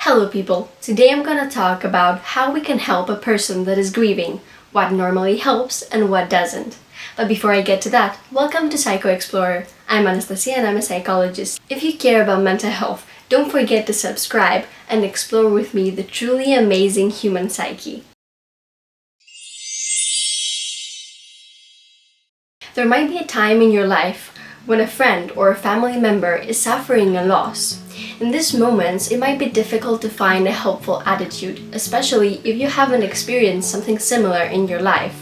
Hello people! Today I'm gonna talk about how we can help a person that is grieving, what normally helps and what doesn't. But before I get to that, welcome to Psycho Explorer. I'm Anastasia and I'm a psychologist. If you care about mental health, don't forget to subscribe and explore with me the truly amazing human psyche. There might be a time in your life when a friend or a family member is suffering a loss. In these moments, it might be difficult to find a helpful attitude, especially if you haven't experienced something similar in your life.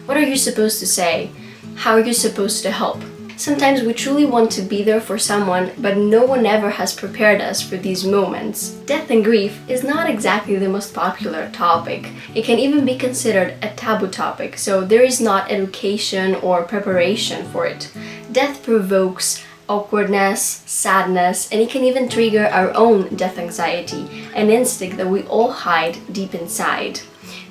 What are you supposed to say? How are you supposed to help? Sometimes we truly want to be there for someone, but no one ever has prepared us for these moments. Death and grief is not exactly the most popular topic. It can even be considered a taboo topic, so there is not education or preparation for it. Death provokes awkwardness, sadness, and it can even trigger our own death anxiety, an instinct that we all hide deep inside.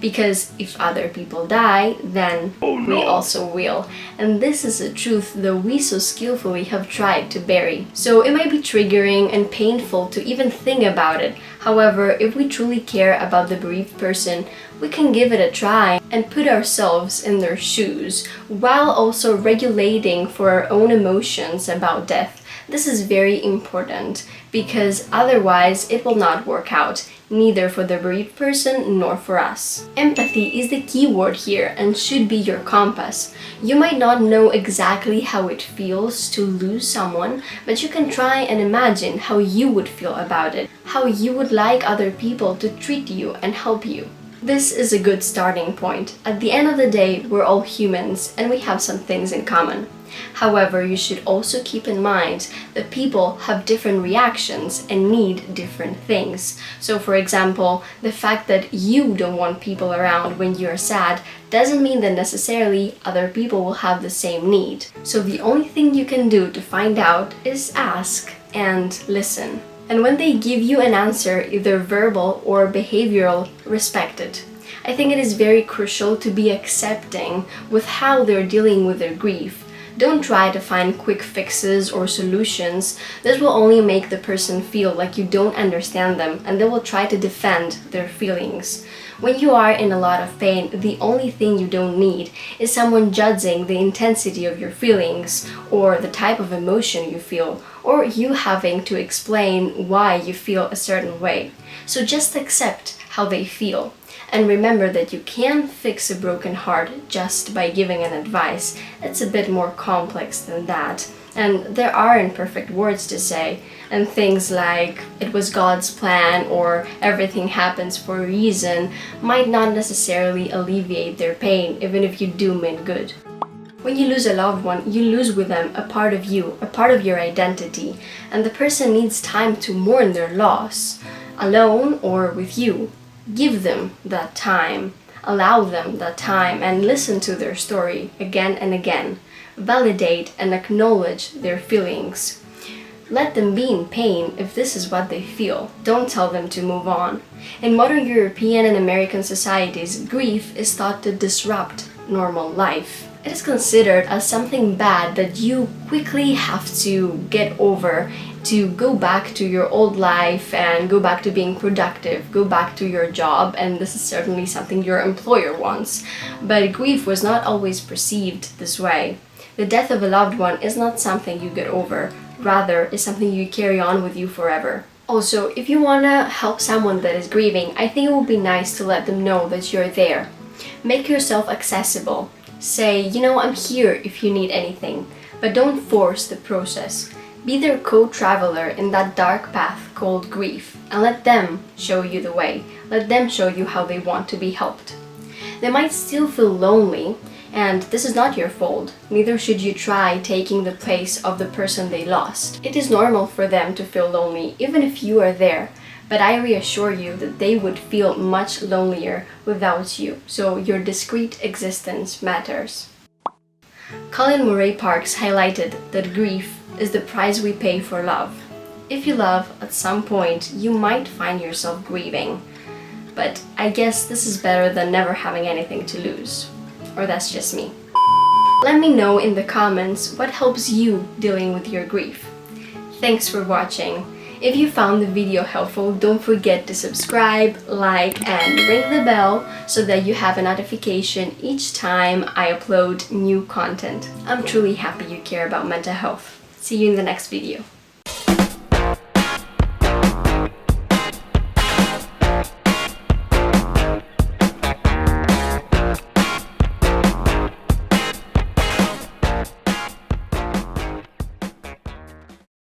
Because if other people die, then we also will. And this is a truth that we so skillfully have tried to bury. So it might be triggering and painful to even think about it. However, if we truly care about the bereaved person, we can give it a try and put ourselves in their shoes, while also regulating for our own emotions about death. This is very important, because otherwise it will not work out, neither for the bereaved person nor for us. Empathy is the key word here and should be your compass. You might not know exactly how it feels to lose someone, but you can try and imagine how you would feel about it, how you would like other people to treat you and help you. This is a good starting point. At the end of the day, we're all humans and we have some things in common. However, you should also keep in mind that people have different reactions and need different things. So for example, the fact that you don't want people around when you're sad doesn't mean that necessarily other people will have the same need. So the only thing you can do to find out is ask and listen. And when they give you an answer, either verbal or behavioral, respect it. I think it is very crucial to be accepting with how they're dealing with their grief. Don't try to find quick fixes or solutions. This will only make the person feel like you don't understand them, and they will try to defend their feelings. When you are in a lot of pain, the only thing you don't need is someone judging the intensity of your feelings or the type of emotion you feel, or you having to explain why you feel a certain way. So just accept how they feel. And remember that you can't fix a broken heart just by giving an advice. It's a bit more complex than that. And there are imperfect words to say, and things like it was God's plan or everything happens for a reason might not necessarily alleviate their pain, even if you do mean good. When you lose a loved one, you lose with them a part of you, a part of your identity, and the person needs time to mourn their loss, alone or with you. Give them that time, allow them that time, and listen to their story again and again. Validate and acknowledge their feelings. Let them be in pain if this is what they feel. Don't tell them to move on. In modern European and American societies, grief is thought to disrupt normal life. It is considered as something bad that you quickly have to get over, to go back to your old life and go back to being productive, go back to your job, and this is certainly something your employer wants. But grief was not always perceived this way. The death of a loved one is not something you get over, rather is something you carry on with you forever. Also, if you want to help someone that is grieving, I think it would be nice to let them know that you're there. Make yourself accessible. Say, I'm here if you need anything, but don't force the process. Be their co-traveler in that dark path called grief, and let them show you the way. Let them show you how they want to be helped. They might still feel lonely, and this is not your fault. Neither should you try taking the place of the person they lost. It is normal for them to feel lonely, even if you are there. But I reassure you that they would feel much lonelier without you, so your discreet existence matters. Colin Murray Parks highlighted that grief is the price we pay for love. If you love, at some point, you might find yourself grieving. But I guess this is better than never having anything to lose. Or that's just me. Let me know in the comments what helps you dealing with your grief. Thanks for watching. If you found the video helpful, don't forget to subscribe, like, and ring the bell so that you have a notification each time I upload new content. I'm truly happy you care about mental health. See you in the next video.